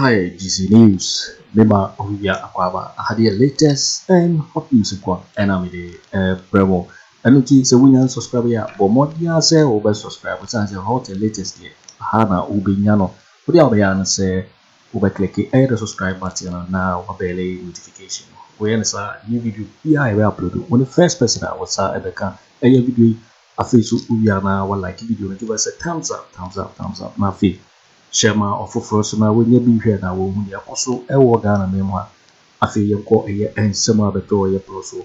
Hi, GC News. Mema Oya Akwaba. I had the latest and hot news and I'm the Bravo. And it is a winner subscriber, but more than say over subscribers as a hot latest year. Hana Ubinyano. Put the Albayana say over click the subscribe button now a belly notification. When it's a new video here I will upload. When the first person I was at the car, a video I feel so Uyana will like video and give us a thumbs up, my feet. Shema of first na when you be here now when you also a Ghana memoir. Afriyie ko eye ensema beto ye proso.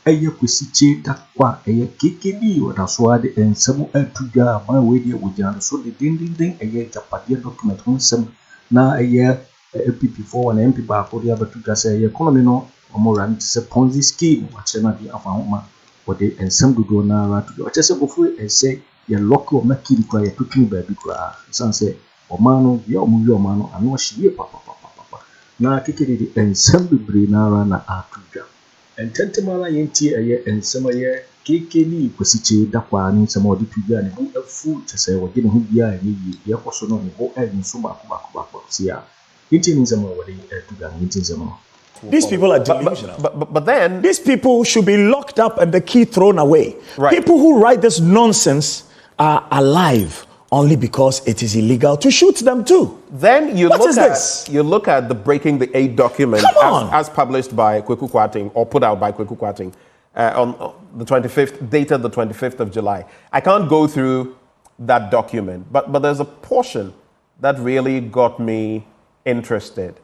Eye kwisichi dakwa eye KKD wada so ade ensemo atuga ma we dey wujana so the ding eye japade document onsem na eye PP4 na MP ba ko dia batuga say economy no omoran se Ponzi scheme wa chena bi afahoma wode ensem dodo na ra to o chese bofu ese ye lock o makiri kwa ye tukini ba bi kwa sanse Omano, Omano, and no she papa. Na KKD and some bebre na atuja. And tentemara yenti a year and some year KKD Posiche Dakwan, some more dipuga and who a food to say what didn't who be a ye also know who and Suma Sia. Eating some over the These people are delusional. But then these people should be locked up and the key thrown away. Right. People who write this nonsense are alive only because it is illegal to shoot them too. Then you look at the breaking the aid document as published by Kweku Annan or put out by Kweku Annan on the 25th, dated the 25th of July. I can't go through that document, but there's a portion that really got me interested.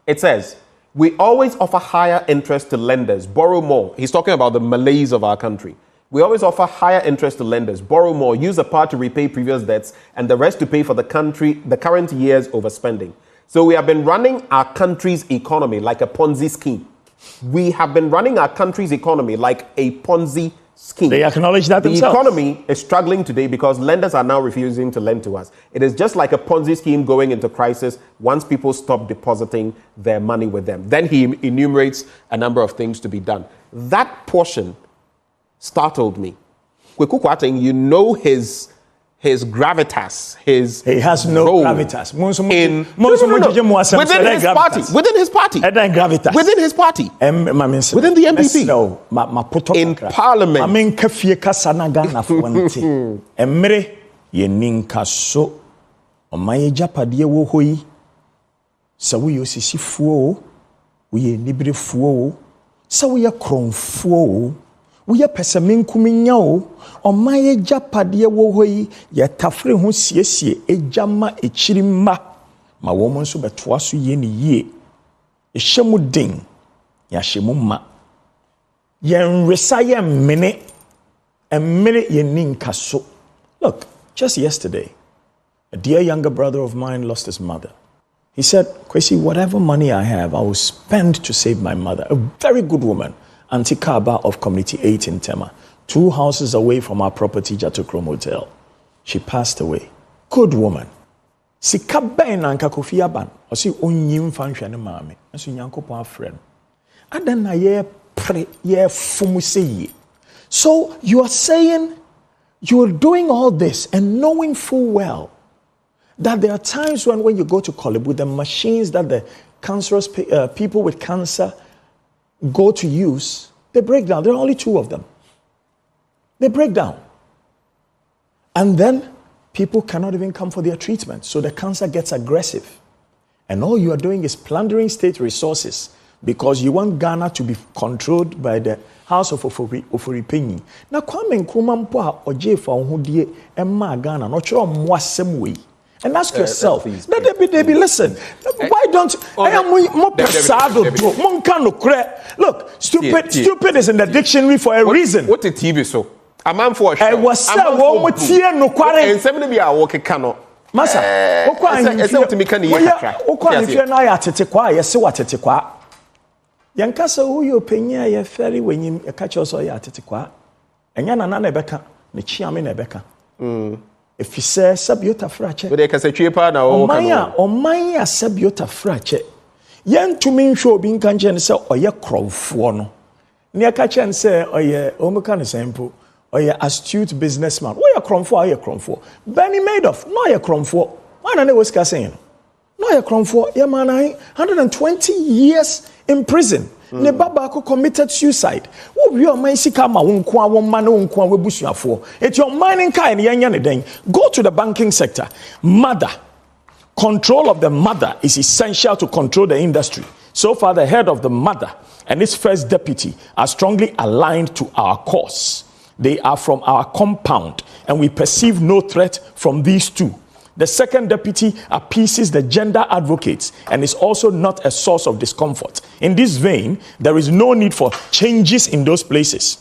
It says, we always offer higher interest to lenders, borrow more. He's talking about the malaise of our country. We always offer higher interest to lenders, borrow more, use a part to repay previous debts, and the rest to pay for the current year's overspending. So we have been running our country's economy like a Ponzi scheme. We have been running our country's economy like a Ponzi scheme. They acknowledge that themselves. The economy is struggling today because lenders are now refusing to lend to us. It is just like a Ponzi scheme going into crisis once people stop depositing their money with them. Then he enumerates a number of things to be done. That portion startled me. Kweku Annan, you know his gravitas, he has no gravitas. Within his party. Within the MPP. No, in Parliament. I mean, kafie kasana Ghana fuante. Emre yeninka so omaye japade wo hoyi. Sa wo yosisi fuo, wo ye nibire fuo, sa wo ye kronfuo. We are Pesamenkuminyao, or my Japadia wohoi, yet Tafre who siesie, a jamma, a chirimma, my woman so but twice ye, a shemuding, yashimuma. Yen resaya minute, a minute ye ninka so. Look, just yesterday, a dear younger brother of mine lost his mother. He said, Kwesi, whatever money I have, I will spend to save my mother. A very good woman. Auntie Kaba of Community 8 in Tema, 2 houses away from our property, Jatokrom Hotel. She passed away. Good woman. Si kaben anka kofi aban, o si onyim fanhwe ne maame, nso Nyankopon afrɛ no. Adan na ye pre ye fumu sey. So you are saying you're doing all this and knowing full well that there are times when you go to Kolebu, the machines that the cancerous people with cancer go to use, they break down. There are only 2 of them. They break down. And then people cannot even come for their treatment. So the cancer gets aggressive. And all you are doing is plundering state resources because you want Ghana to be controlled by the House of Ofori Penny. Now, Kwame Nkrumah mpo a oje fa ohudie emma Ghana no chiro mwasem we. And ask yourself, they be listen. Why don't look, stupid is in the dictionary for a reason. What the TV so? A man for a show. I was saying, no quarry. And somebody be a walking canoe. Massa, if you're not at Tetekwa, you see what Tetekwa. Yankasa, who you pay a ferry when you catch us at Tetekwa. And Yana Nebeka, the Chiam in Nebeka. If you say Sabiota Frache, but they can say cheaper now. O Maya Sabiota Frache. Yan to mean show being conscious say, or ye crow for no. Near catch and say, or ye Omakan sample, or ye astute businessman. What ye crom for, ye crom for. Benny Madoff, no ye crom for. Why don't they was saying? No, you're crying for 120 years in prison. Ne baba committed suicide. Wo your man sika ma won kwa won ma no kwa we busuafo. It's your mining car and yanya ne den. Go to the banking sector. Mother. Control of the mother is essential to control the industry. So far, the head of the mother and its first deputy are strongly aligned to our cause. They are from our compound, and we perceive no threat from these two. The second deputy appeases the gender advocates and is also not a source of discomfort. In this vein, there is no need for changes in those places.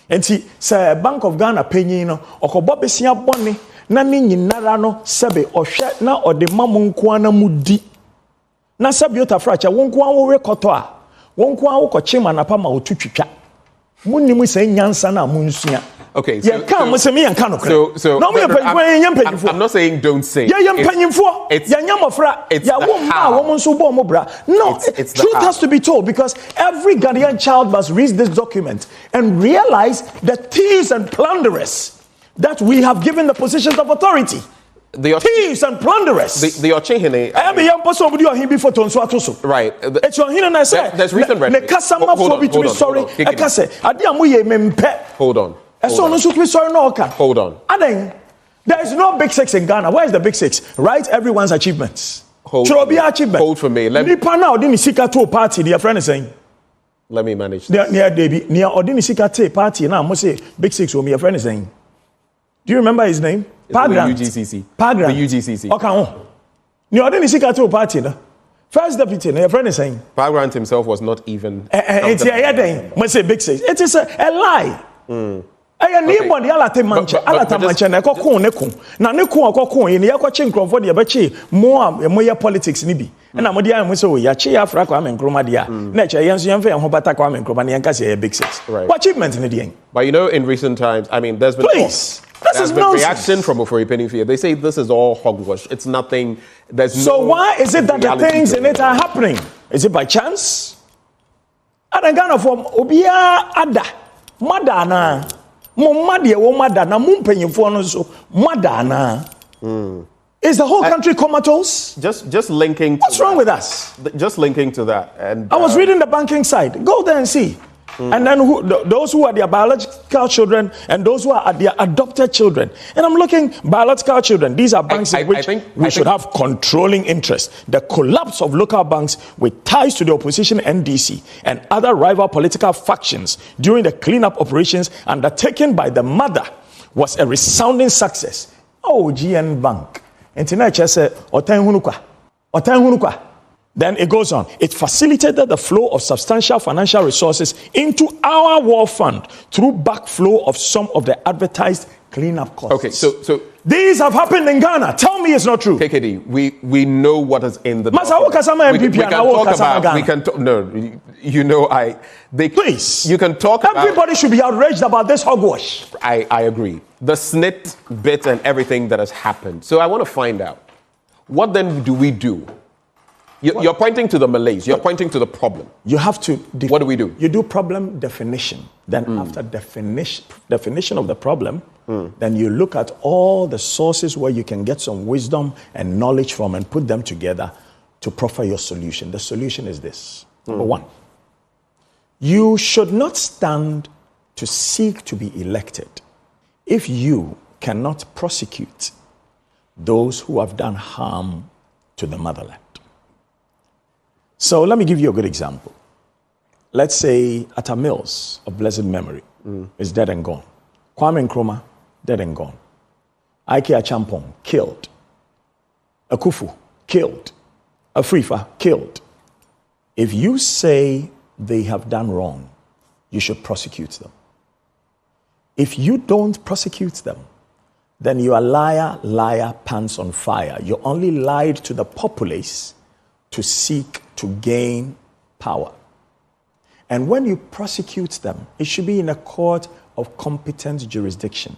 And see, say Bank of Ghana penny no okobo besia bone na ni nyinara no sebe ohwe na ode mamunko na mudi. Na sebe otafracha wonko an wo rekoto a wonko an wo kochema na pa ma otutwitwa. Munnimu say nyansa na munsua. Okay, so I'm not saying don't say. It's truth has to be told, because every Ghanaian child must read this document and realize the thieves and plunderers that we have given the positions of authority. Thieves and plunderers. Right. There's recent rhetoric. Hold on. Hold on. There is no big six in Ghana. Where is the big six? Write everyone's achievements. Hold for me. Let me manage this. Big six. Do you remember his name? Pagrant. The UGCC. Pagrant. The UGCC. Okay. First deputy, your friend is saying. Pagrant himself was not even. It's a big six. It is a lie. Anybody alate manche alata manche na ekokon nekun na nekun akokon ye ne yakwache nkrofo de yabache mo politics ni bi na mo de am so ya che afra kwa menkroma de a na che yenso yemfa ye ho bata kwa menkroma ne yanka se big six. What achievement in the But you know, in recent times, I mean, there's been this is nonsense. Reaction from Ofori Pennyfield. They say this is all hogwash. It's nothing. So why is it that the things in it are happening? Is it by chance? Adangana from Obia Ada Madana. Is the whole country comatose? Just linking. What's wrong with us? Just linking to that. And I was reading the banking side. Go there and see. And then those who are their biological children and those who are their adopted children. And I'm looking, biological children, these are banks in which we should have controlling interest. The collapse of local banks with ties to the opposition NDC and other rival political factions during the cleanup operations undertaken by the mother was a resounding success. Oh, GN Bank. And tonight I said, Then it goes on. It facilitated the flow of substantial financial resources into our war fund through backflow of some of the advertised cleanup costs. Okay, so these have happened in Ghana. Tell me it's not true. KKD, we know what is in the Please. You can talk Everybody should be outraged about this hogwash. I agree. The snit bit and everything that has happened. So I want to find out, what then do we do? You're pointing to the malaise. You're pointing to the problem. You have to. What do we do? You do problem definition. Then after definition of the problem, then you look at all the sources where you can get some wisdom and knowledge from and put them together to proffer your solution. The solution is this. Number one, you should not stand to seek to be elected if you cannot prosecute those who have done harm to the motherland. So let me give you a good example. Let's say Atta Mills of blessed memory is dead and gone. Kwame Nkrumah, dead and gone. IGP Agyapong, killed. Akufo, killed. Afriyie, killed. If you say they have done wrong, you should prosecute them. If you don't prosecute them, then you are liar, pants on fire. You only lied to the populace to seek to gain power. And when you prosecute them, it should be in a court of competent jurisdiction.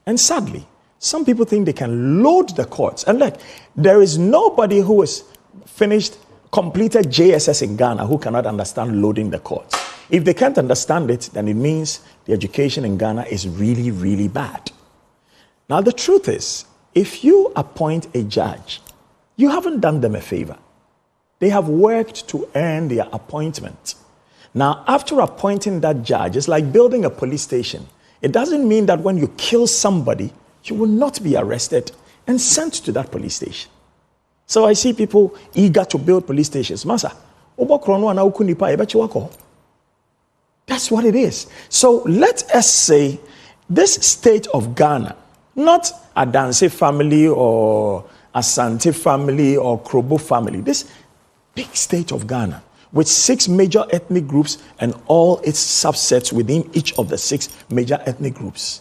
And sadly, some people think they can load the courts. And look, there is nobody who has completed JSS in Ghana who cannot understand loading the courts. If they can't understand it, then it means the education in Ghana is really, really bad. Now, the truth is, if you appoint a judge, you haven't done them a favor. They have worked to earn their appointment. Now, after appointing that judge, it's like building a police station. It doesn't mean that when you kill somebody, you will not be arrested and sent to that police station. So I see people eager to build police stations. Masa, that's what it is. So let us say this state of Ghana, not a Danse family or a Asante family or Krobo family, this big state of Ghana with 6 major ethnic groups and all its subsets within each of the 6 major ethnic groups.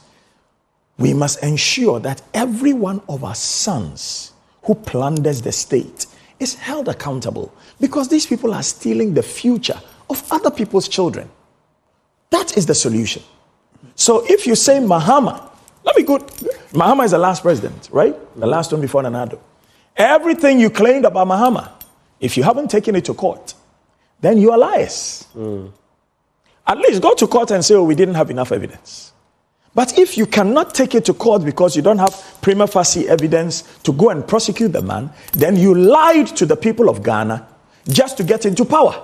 We must ensure that every one of our sons who plunders the state is held accountable, because these people are stealing the future of other people's children. That is the solution. So if you say Mahama, Mahama is the last president, right? The last one before Nana Addo. Everything you claimed about Mahama, if you haven't taken it to court, then you are liars. At least go to court and say, oh, we didn't have enough evidence. But if you cannot take it to court because you don't have prima facie evidence to go and prosecute the man, then you lied to the people of Ghana just to get into power.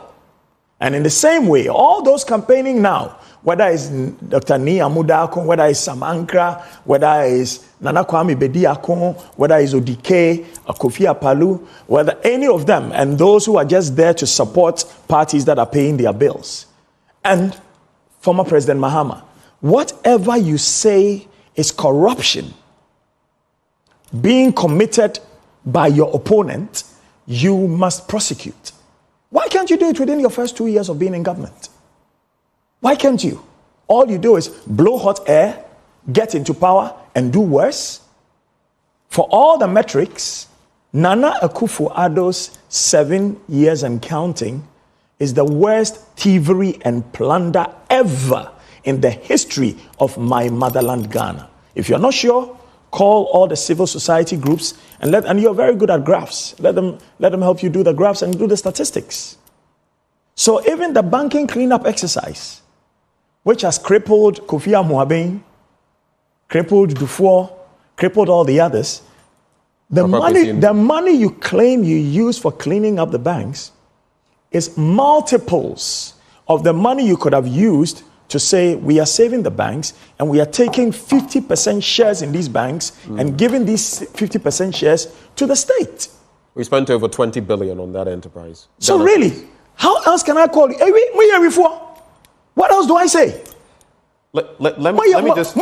And in the same way, all those campaigning now, whether it's Dr. Ni Amudakon, whether it's Sam Ankra, whether it's Nana Kwame Bediakon, whether it's Odike, Kofi Apalu, whether any of them, and those who are just there to support parties that are paying their bills, and former President Mahama, whatever you say is corruption being committed by your opponent, you must prosecute. Why can't you do it within your first 2 years of being in government? Why can't you? All you do is blow hot air, get into power, and do worse. For all the metrics, Nana Akufo Addo's 7 years and counting is the worst thievery and plunder ever in the history of my motherland, Ghana. If you're not sure, call all the civil society groups and you're very good at graphs. Let them help you do the graphs and do the statistics. So even the banking cleanup exercise, which has crippled Kofi Amuaben, crippled Dufour, crippled all the others, the money you claim you use for cleaning up the banks is multiples of the money you could have used to say we are saving the banks and we are taking 50% shares in these banks and giving these 50% shares to the state. We spent over 20 billion on that enterprise. So really, how else can I call you? What else do I say? Let me just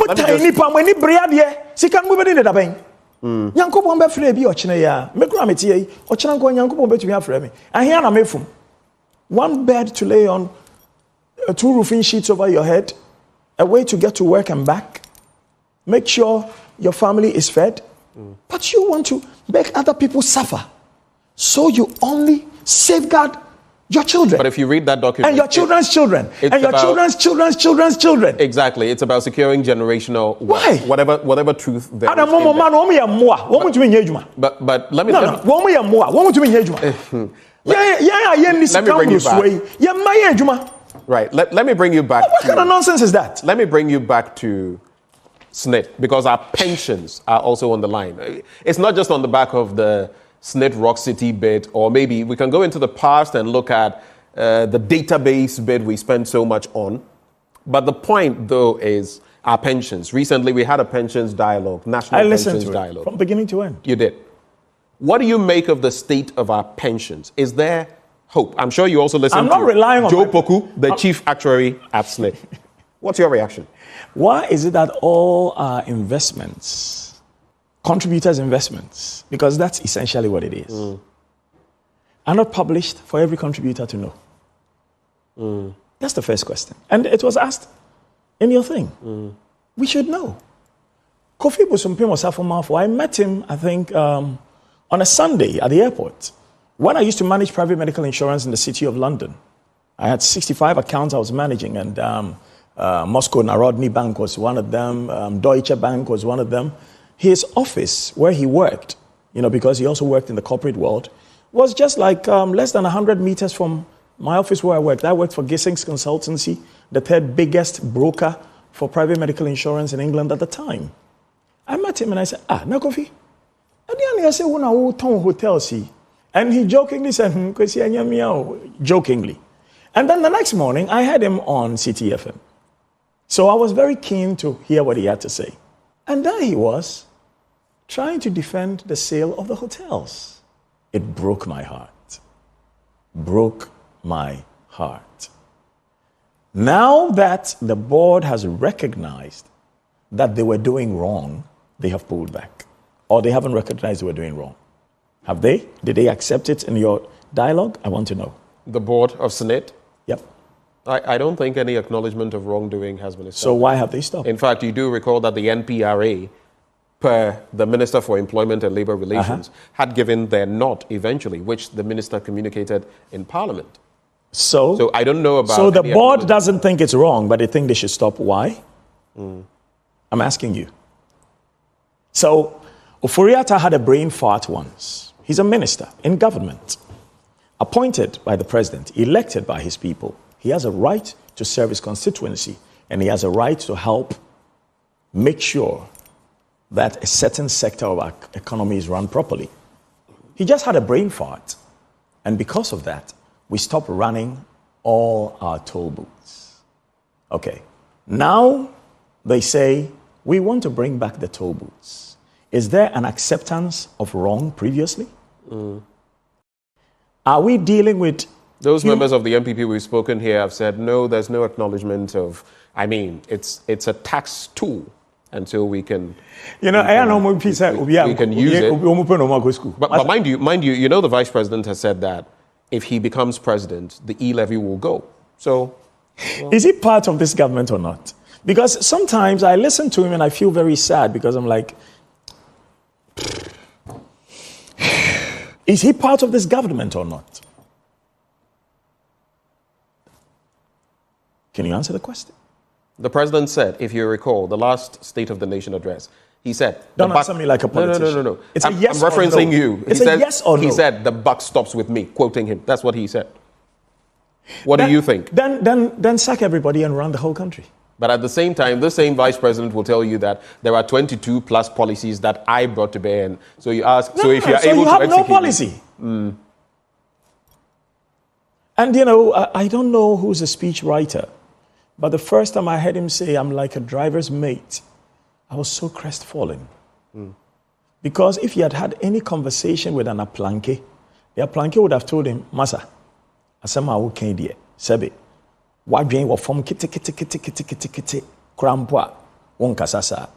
one bed to lay on, 2 roofing sheets over your head, a way to get to work and back, make sure your family is fed, but you want to make other people suffer. So you only safeguard your children. But if you read that document... And your children's children. And your children's children's children. Exactly. It's about securing generational... Why? Whatever truth there is. But let me... Right. Let me bring you back. What kind of nonsense is that? Let me bring you back to SNIT, because our pensions are also on the line. It's not just on the back of the SNIT Rock City bid, or maybe we can go into the past and look at the database bid we spent so much on. But the point, though, is our pensions. Recently, we had a pensions dialogue, national pensions dialogue. From beginning to end. You did. What do you make of the state of our pensions? Is there hope? I'm sure you also listen to Joe Poku, the chief actuary at SNIT. What's your reaction? Why is it that all our investments, contributors' investments, because that's essentially what it is, are not published for every contributor to know? That's the first question. And it was asked in your thing. We should know. Kofi Bosumpim Osafo Marfo, I met him, I think, on a Sunday at the airport. When I used to manage private medical insurance in the city of London, I had 65 accounts I was managing, and Moscow Narodny Bank was one of them, Deutsche Bank was one of them. His office, where he worked, because he also worked in the corporate world, was just like less than 100 meters from my office where I worked. I worked for Gissings Consultancy, the 3rd biggest broker for private medical insurance in England at the time. I met him and I said, Nakofi, I say, when I ton hotels, And he jokingly said, Kwesi Agyarko, jokingly. And then the next morning, I had him on CTFM. So I was very keen to hear what he had to say. And there he was, trying to defend the sale of the hotels. It broke my heart. Broke my heart. Now that the board has recognized that they were doing wrong, they have pulled back. Or they haven't recognized they were doing wrong. Have they? Did they accept it in your dialogue? I want to know. The board of Senate? Yep. I don't think any acknowledgement of wrongdoing has been established. So why have they stopped? In fact, you do recall that the NPRA, per the Minister for Employment and Labour Relations, had given their nod eventually, which the minister communicated in Parliament. So I don't know about... So the board doesn't think it's wrong, but they think they should stop. Why? I'm asking you. So Ofori Atta had a brain fart once. He's a minister in government, appointed by the president, elected by his people. He has a right to serve his constituency, and he has a right to help make sure that a certain sector of our economy is run properly. He just had a brain fart, and because of that, we stopped running all our toll booths. Okay, now they say, we want to bring back the toll booths. Is there an acceptance of wrong previously? Are we dealing with... Those members of the MPP we've spoken here have said, no, there's no acknowledgement of... I mean, it's a tax tool until we can... You know, we can use it. But mind you, you know the Vice President has said that if he becomes president, the e-levy will go. So... Well. Is he part of this government or not? Because sometimes I listen to him and I feel very sad because I'm like... Is he part of this government or not? Can you answer the question? The president said, if you recall, the last State of the Nation address, he said... Don't answer me like a politician. No. It's a yes I'm referencing or no. you. It's a yes or no. He said, the buck stops with me, quoting him. That's what he said. What do you think? Then sack everybody and run the whole country. But at the same time, the same vice president will tell you that there are 22 plus policies that I brought to bear. And so you ask, if you're able to execute... So you have no policy. And you know, I don't know who's a speech writer, but the first time I heard him say, I'm like a driver's mate, I was so crestfallen. Because if he had had any conversation with an aplanke, the aplanke would have told him, Masa, asema wo kan die, sebe, wadwen wo form kiti krampwa, won kasasa.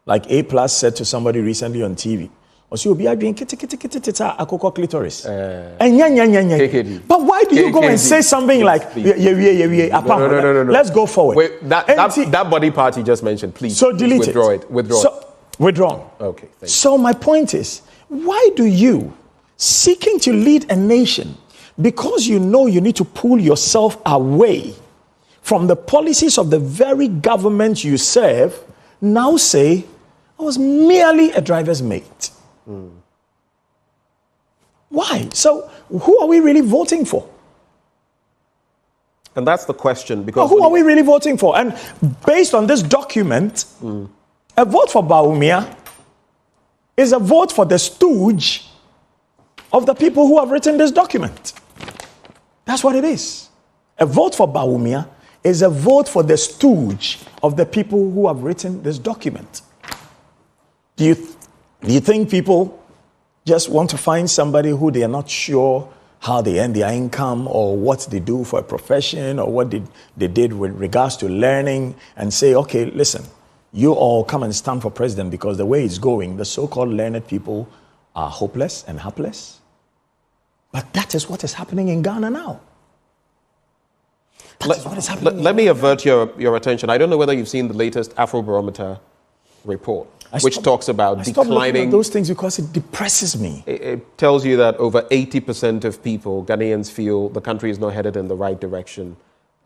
Like A+ said to somebody recently on TV, Osi obi adwen kiti akoko clitoris. KKD. But why do you go and say something like No. Let's go forward. Wait, that body part you just mentioned, please. So delete withdraw it. Withdraw it. So, withdrawn. Okay, thank you. So my point is, why do you, seeking to lead a nation, because you know you need to pull yourself away from the policies of the very government you serve, now say, I was merely a driver's mate? Why? So who are we really voting for? And that's the question. Because who are we really voting for? And based on this document, a vote for Bawumia is a vote for the stooge of the people who have written this document. That's what it is. A vote for Bawumia is a vote for the stooge of the people who have written this document. Do you think people just want to find somebody who they are not sure how they earn their income or what they do for a profession or what they did with regards to learning and say, okay, listen, you all come and stand for president because the way it's going, the so-called learned people are hopeless and hapless? But that is what is happening in Ghana now. Let me avert your attention. I don't know whether you've seen the latest Afrobarometer report, which talks about declining... I stop looking at those things because it depresses me. It tells you that over 80% of people, Ghanaians, feel the country is not headed in the right direction.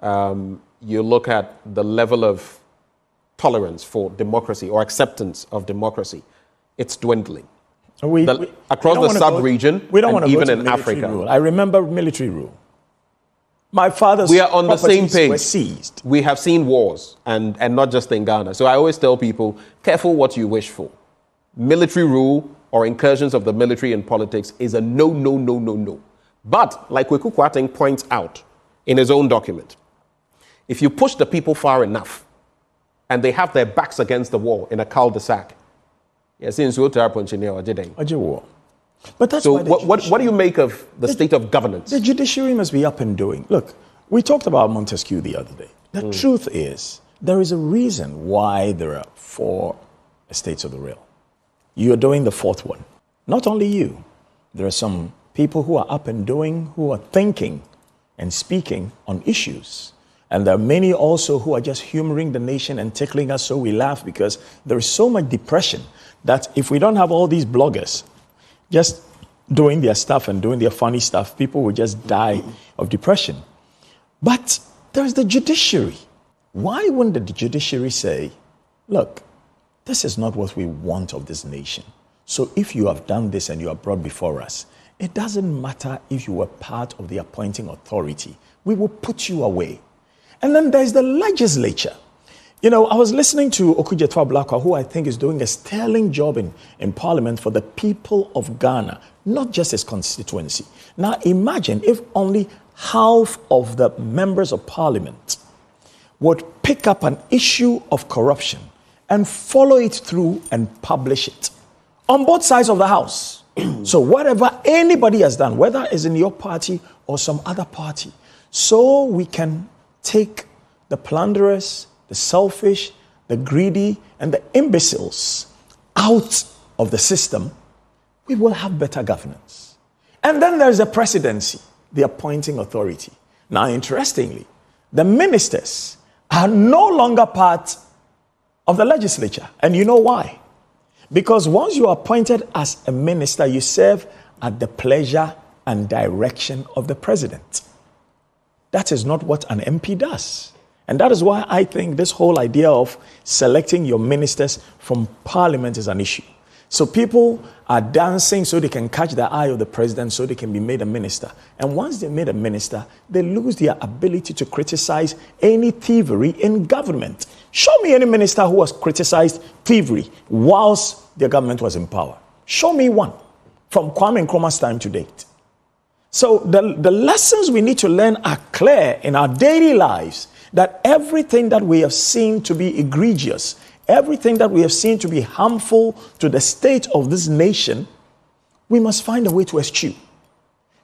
You look at the level of tolerance for democracy or acceptance of democracy, it's dwindling. Across the sub-region and even in Africa. Rule. I remember military rule. My father's we are on the same page. Were seized. We have seen wars, and not just in Ghana. So I always tell people, careful what you wish for. Military rule or incursions of the military in politics is a no, no, no, no, no. But, like Kweku Annan points out in his own document, if you push the people far enough and they have their backs against the wall in a cul-de-sac, but that's so what do you make of the state of governance? The judiciary must be up and doing. Look, we talked about Montesquieu the other day. The truth is, there is a reason why there are 4 estates of the realm. You are doing the 4th one. Not only you, there are some people who are up and doing, who are thinking and speaking on issues. And there are many also who are just humoring the nation and tickling us so we laugh, because there is so much depression that if we don't have all these bloggers just doing their stuff and doing their funny stuff, people will just die of depression. But there's the judiciary. Why wouldn't the judiciary say, look, this is not what we want of this nation. So if you have done this and you are brought before us, it doesn't matter if you were part of the appointing authority. We will put you away. And then there's the legislature. You know, I was listening to Okudzeto, who I think is doing a sterling job in parliament for the people of Ghana, not just his constituency. Now imagine if only half of the members of parliament would pick up an issue of corruption and follow it through and publish it on both sides of the house. So whatever anybody has done, whether it's in your party or some other party, so we can take the plunderers, the selfish, the greedy, and the imbeciles out of the system, we will have better governance. And then there's the presidency, the appointing authority. Now, interestingly, the ministers are no longer part of the legislature. And you know why? Because once you are appointed as a minister, you serve at the pleasure and direction of the president. That is not what an MP does. And that is why I think this whole idea of selecting your ministers from parliament is an issue. So people are dancing so they can catch the eye of the president so they can be made a minister. And once they're made a minister, they lose their ability to criticize any thievery in government. Show me any minister who has criticized thievery whilst their government was in power. Show me one from Kwame Nkrumah's time to date. So the lessons we need to learn are clear in our daily lives, that everything that we have seen to be egregious, everything that we have seen to be harmful to the state of this nation, we must find a way to eschew.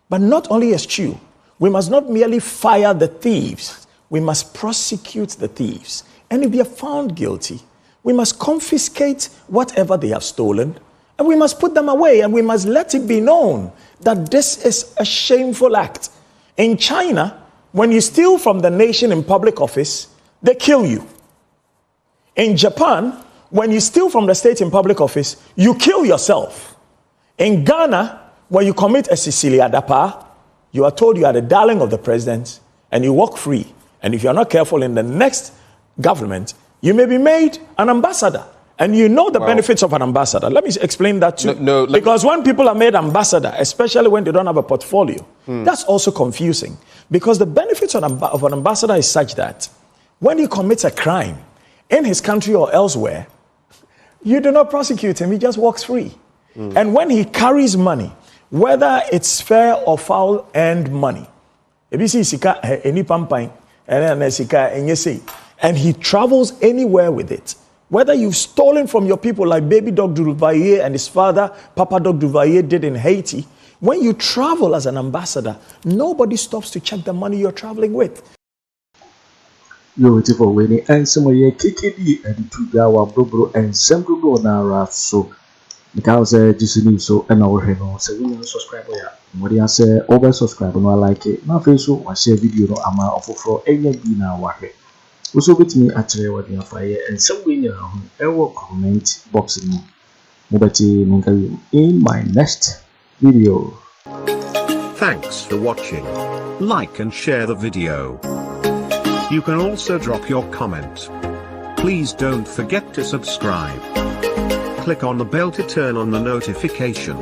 But not only eschew, we must not merely fire the thieves, we must prosecute the thieves. And if they are found guilty, we must confiscate whatever they have stolen, and we must put them away, and we must let it be known that this is a shameful act. In China, when you steal from the nation in public office, they kill you. In Japan, when you steal from the state in public office, you kill yourself. In Ghana, when you commit a Sicilia Dapa, you are told you are the darling of the president and you walk free. And if you are not careful in the next government, you may be made an ambassador. And you know the benefits of an ambassador. Let me explain that too. Because when people are made ambassador, especially when they don't have a portfolio, that's also confusing. Because the benefits of an ambassador is such that when he commits a crime in his country or elsewhere, you do not prosecute him, he just walks free. And when he carries money, whether it's fair or foul earned money, and he travels anywhere with it, whether you've stolen from your people like baby dog Duvalier and his father, Papa dog Duvalier, did in Haiti, when you travel as an ambassador, nobody stops to check the money you're traveling with. You're waiting for winning and some of your KKD and 2 Bro and some good Nara. So, because this is so and our hero, so we will subscribe. What do you say? Over subscribe and I like it. Now, Facebook, I share video no ama of for any dinner. Also with me actually what you fire and somewhere around comment box in my next video. Thanks for watching. Like and share the video. You can also drop your comment. Please don't forget to subscribe. Click on the bell to turn on the notification.